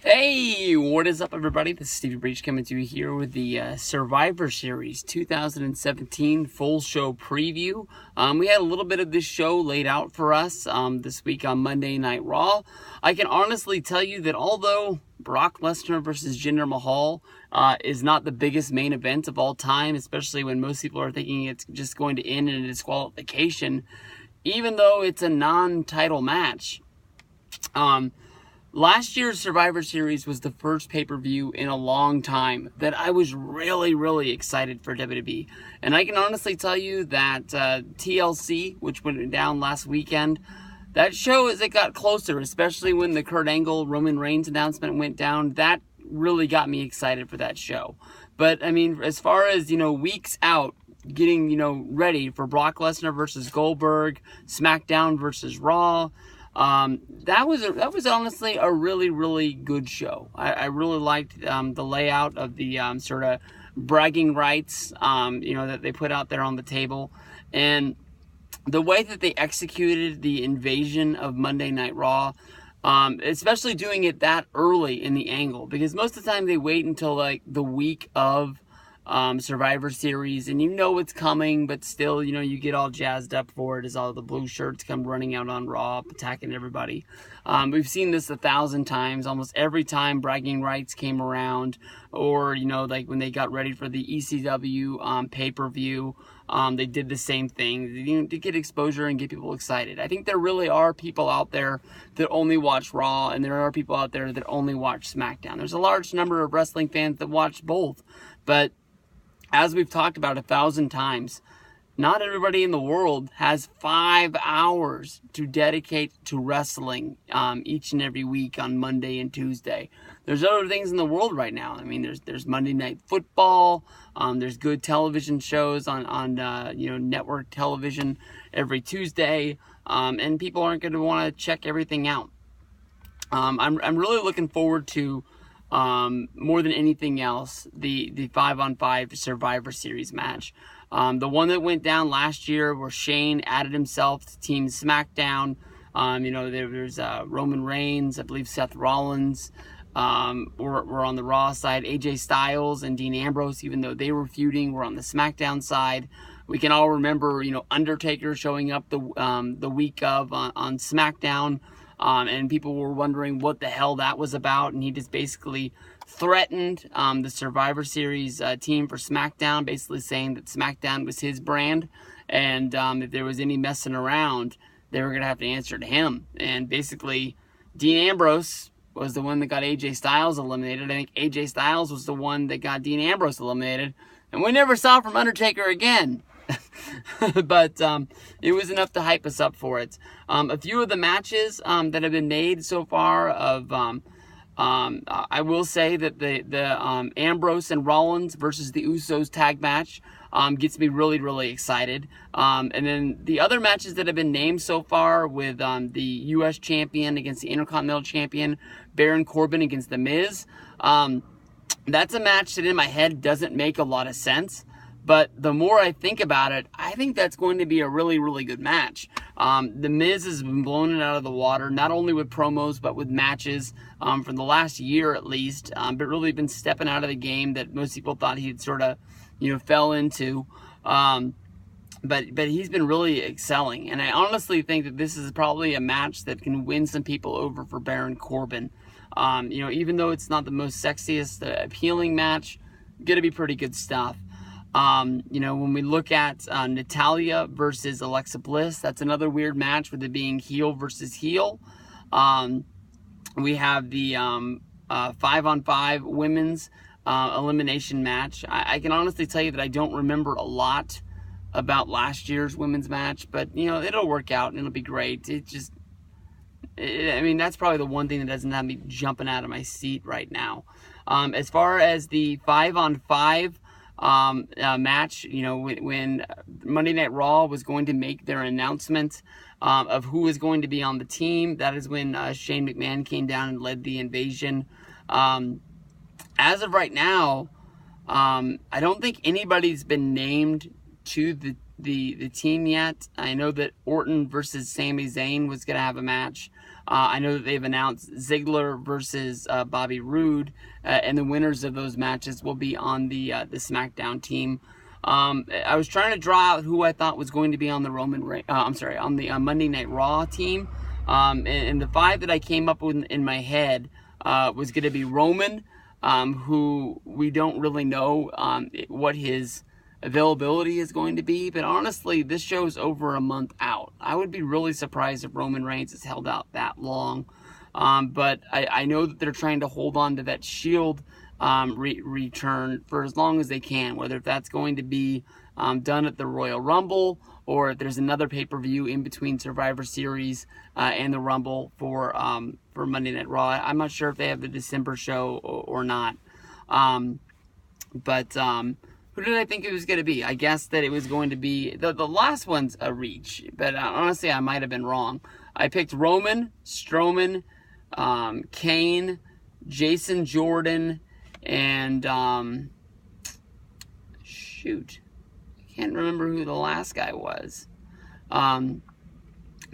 Hey, what is up, everybody? This is Stevie Breach coming to you here with the Survivor Series 2017 full show preview. We had a little bit of this show laid out for us this week on Monday Night Raw. I can honestly tell you that although Brock Lesnar versus Jinder Mahal is not the biggest main event of all time, especially when most people are thinking it's just going to end in a disqualification, even though it's a non-title match. Last year's Survivor Series was the first pay-per-view in a long time that I was really excited for WWE. And I can honestly tell you that TLC, which went down last weekend, that show as it got closer, especially when the Kurt Angle Roman Reigns announcement went down, that really got me excited for that show. But, I mean, as far as, weeks out, getting, ready for Brock Lesnar versus Goldberg, SmackDown versus Raw, that was honestly a really good show. I really liked the layout of the sort of bragging rights that they put out there on the table, and the way that they executed the invasion of Monday Night Raw, especially doing it that early in the angle, because most of the time they wait until like the week of Survivor Series, and it's coming, but still, you get all jazzed up for it as all the blue shirts come running out on Raw, attacking everybody. We've seen this 1,000 times, almost every time bragging rights came around, or, like when they got ready for the ECW pay-per-view, they did the same thing, to get exposure and get people excited. I think there really are people out there that only watch Raw, and there are people out there that only watch SmackDown. There's a large number of wrestling fans that watch both, but as we've talked about 1,000 times, not everybody in the world has 5 hours to dedicate to wrestling each and every week on Monday and Tuesday. There's other things in the world right now. I mean, there's Monday Night Football. There's good television shows on network television every Tuesday, and people aren't going to want to check everything out. I'm really looking forward to, more than anything else, the 5-on-5 Survivor Series match. The one that went down last year where Shane added himself to Team SmackDown. There's Roman Reigns, I believe Seth Rollins were on the Raw side. AJ Styles and Dean Ambrose, even though they were feuding, were on the SmackDown side. We can all remember, Undertaker showing up the week of on SmackDown. And people were wondering what the hell that was about, and he just basically threatened the Survivor Series team for SmackDown, basically saying that SmackDown was his brand, and if there was any messing around, they were going to have to answer to him. And basically, Dean Ambrose was the one that got AJ Styles eliminated. I think AJ Styles was the one that got Dean Ambrose eliminated, and we never saw from Undertaker again. But it was enough to hype us up for it. A few of the matches that have been made so far of I will say that the Ambrose and Rollins versus the Usos tag match gets me really excited. And then the other matches that have been named so far with the U.S. champion against the Intercontinental champion, Baron Corbin against The Miz. That's a match that in my head doesn't make a lot of sense. But the more I think about it, I think that's going to be a really good match. The Miz has been blowing it out of the water, not only with promos, but with matches for the last year at least. But really been stepping out of the game that most people thought he'd sort of, fell into. But he's been really excelling. And I honestly think that this is probably a match that can win some people over for Baron Corbin. Even though it's not the most sexiest, appealing match, going to be pretty good stuff. When we look at Natalya versus Alexa Bliss, that's another weird match with it being heel versus heel. We have the 5-on-5 women's elimination match. I can honestly tell you that I don't remember a lot about last year's women's match, but it'll work out and it'll be great. That's probably the one thing that doesn't have me jumping out of my seat right now. As far as the 5-on-5 match, when Monday Night Raw was going to make their announcement of who was going to be on the team, that is when Shane McMahon came down and led the invasion. As of right now, I don't think anybody's been named to the team yet. I know that Orton versus Sami Zayn was going to have a match. I know that they've announced Ziggler versus Bobby Roode, and the winners of those matches will be on the SmackDown team. I was trying to draw out who I thought was going to be on the on the Monday Night Raw team, and the 5 that I came up with in my head was going to be Roman, who we don't really know what his availability is going to be, but honestly, this show's over a month out. I would be really surprised if Roman Reigns has held out that long, but I know that they're trying to hold on to that Shield return for as long as they can, whether if that's going to be done at the Royal Rumble, or if there's another pay-per-view in between Survivor Series and the Rumble for Monday Night Raw. I'm not sure if they have the December show or not, but who did I think it was going to be? I guessed that it was going to be... The last one's a reach, but honestly, I might have been wrong. I picked Roman, Strowman, Kane, Jason Jordan, and... shoot. I can't remember who the last guy was. But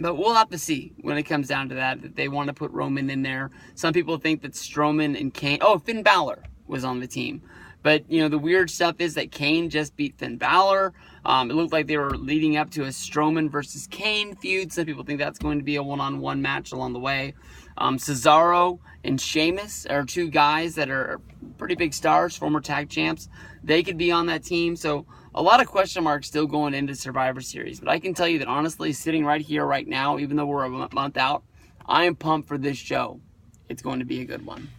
we'll have to see when it comes down to that they want to put Roman in there. Some people think that Strowman and Kane... Oh, Finn Balor was on the team. But, you know, the weird stuff is that Kane just beat Finn Balor. It looked like they were leading up to a Strowman versus Kane feud. Some people think that's going to be a one-on-one match along the way. Cesaro and Sheamus are 2 guys that are pretty big stars, former tag champs. They could be on that team. So a lot of question marks still going into Survivor Series. But I can tell you that honestly, sitting right here, right now, even though we're a month out, I am pumped for this show. It's going to be a good one.